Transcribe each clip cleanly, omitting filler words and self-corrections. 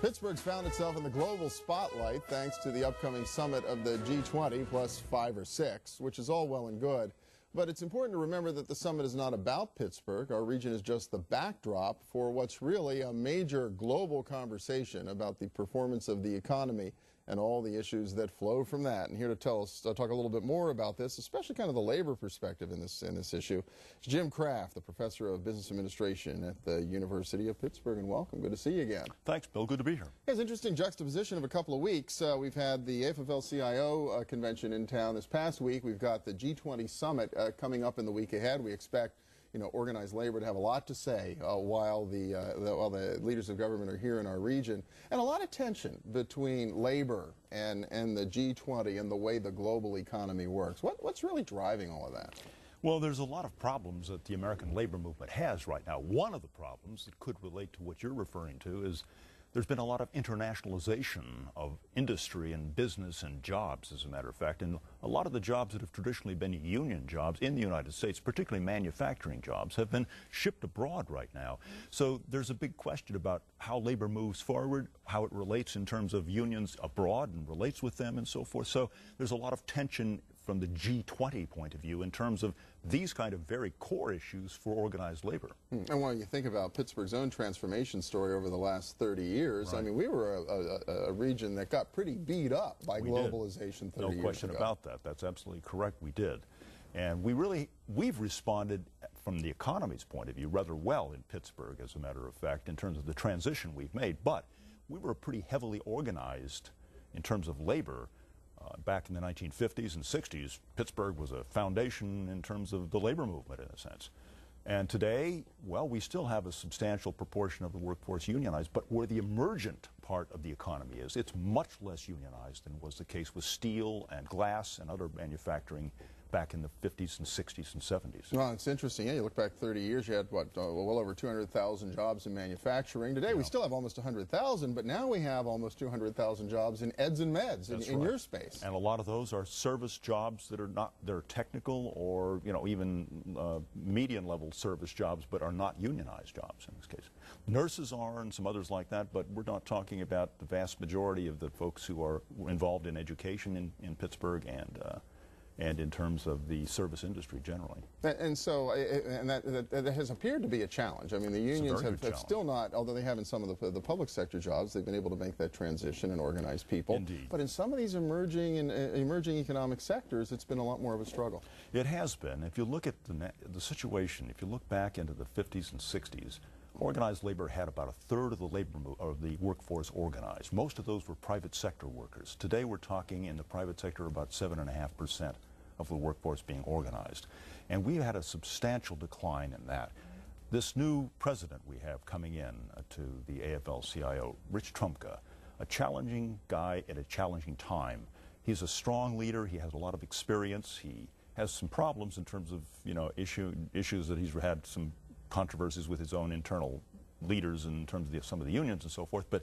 Pittsburgh's found itself in the global spotlight thanks to the upcoming summit of the G20 plus 5 or 6, which is all well and good. But it's important to remember that the summit is not about Pittsburgh. Our region is just the backdrop for what's really a major global conversation about the performance of the economy and all the issues that flow from that. And here to tell us, talk a little bit more about this, especially kind of the labor perspective in this issue, is Jim Kraft, the Professor of Business Administration at the University of Pittsburgh. And welcome. Good to see you again. Thanks, Bill. Good to be here. It's an interesting juxtaposition of a couple of weeks. We've had the AFL-CIO convention in town this past week. We've got the G20 summit coming up in the week ahead. We expect organized labor to have a lot to say while the leaders of government are here in our region, and a lot of tension between labor and the G20 and the way the global economy works. What's really driving all of that? Well, there's a lot of problems that the American labor movement has right now. One of the problems that could relate to what you're referring to is there's been a lot of internationalization of industry and business and jobs, as a matter of fact. And a lot of the jobs that have traditionally been union jobs in the United States, particularly manufacturing jobs, have been shipped abroad right now. So there's a big question about how labor moves forward, how it relates in terms of unions abroad and relates with them and so forth. So there's a lot of tension from the G20 point of view in terms of these kind of very core issues for organized labor. And when you think about Pittsburgh's own transformation story over the last 30 years, right. I mean, we were a region that got pretty beat up by globalization 30 years ago. No question about that. That's absolutely correct. We did. And we've responded from the economy's point of view rather well in Pittsburgh, as a matter of fact, in terms of the transition we've made. But we were pretty heavily organized in terms of labor. Back in the 1950s and 60s, Pittsburgh was a foundation in terms of the labor movement, in a sense. And today, well, we still have a substantial proportion of the workforce unionized, but where the emergent part of the economy is, it's much less unionized than was the case with steel and glass and other manufacturing back in the 50s and 60s and 70s. Well, it's interesting. Yeah, you look back 30 years, you had, what, well over 200,000 jobs in manufacturing. Today, we still have almost 100,000, but now we have almost 200,000 jobs in eds and meds in your space. And a lot of those are service jobs that are not, they're technical or, even median-level service jobs, but are not unionized jobs in this case. Nurses are and some others like that, but we're not talking about the vast majority of the folks who are involved in education in Pittsburgh and in terms of the service industry generally. And so, that has appeared to be a challenge. I mean, the unions have still not, although they have in some of the public sector jobs, they've been able to make that transition and organize people. Indeed. But in some of these emerging economic sectors, it's been a lot more of a struggle. It has been. If you look at the situation, if you look back into the 50s and 60s, organized labor had about a third of the workforce organized. Most of those were private sector workers. Today we're talking in the private sector about 7.5% of the workforce being organized. And we had a substantial decline in that. This new president we have coming in to the AFL-CIO, Rich Trumka, a challenging guy at a challenging time. He's a strong leader. He has a lot of experience. He has some problems in terms of, issues that he's had some controversies with his own internal leaders in terms of some of the unions and so forth, but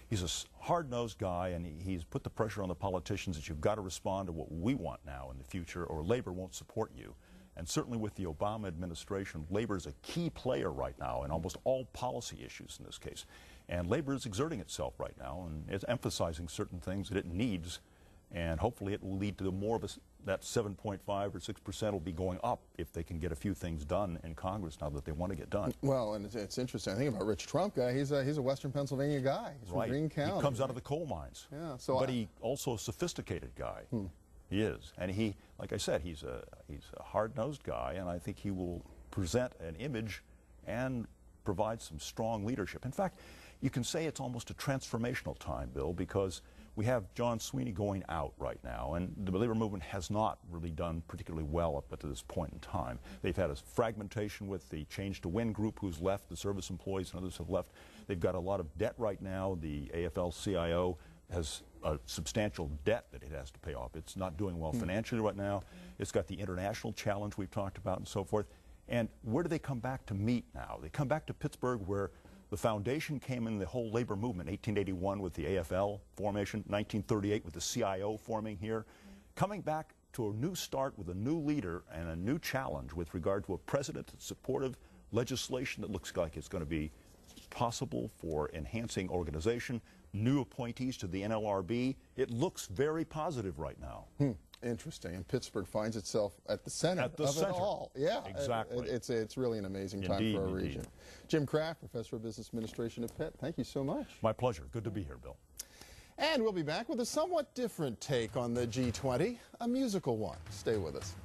he's a hard-nosed guy, and he's put the pressure on the politicians that you've got to respond to what we want now in the future, or labor won't support you. And certainly with the Obama administration, labor is a key player right now in almost all policy issues in this case. And labor is exerting itself right now, and it's emphasizing certain things that it needs, and hopefully it will lead to more of that 7.5 or 6% will be going up if they can get a few things done in Congress now that they want to get done. Well, and it's interesting. I think about Rich Trumka. He's a Western Pennsylvania guy. He's from Greene County. He comes out of the coal mines. Yeah. So but he also a sophisticated guy. He is, and he, like I said, he's a hard-nosed guy, and I think he will present an image and provide some strong leadership. In fact, you can say it's almost a transformational time, Bill, because we have John Sweeney going out right now, and the labor movement has not really done particularly well up to this point in time. They've had a fragmentation with the Change to Win group who's left, the service employees and others have left. They've got a lot of debt right now. The AFL-CIO has a substantial debt that it has to pay off. It's not doing well financially right now. It's got the international challenge we've talked about and so forth. And where do they come back to meet now? They come back to Pittsburgh, where the foundation came in the whole labor movement, 1881 with the AFL formation, 1938 with the CIO forming here, coming back to a new start with a new leader and a new challenge with regard to a president that's supportive legislation that looks like it's going to be possible for enhancing organization, new appointees to the NLRB. It looks very positive right now. Interesting. And Pittsburgh finds itself at the center of it all. Yeah, exactly. It's really an amazing time for our region. Jim Kraft, Professor of Business Administration at Pitt, thank you so much. My pleasure. Good to be here, Bill. And we'll be back with a somewhat different take on the G20, a musical one. Stay with us.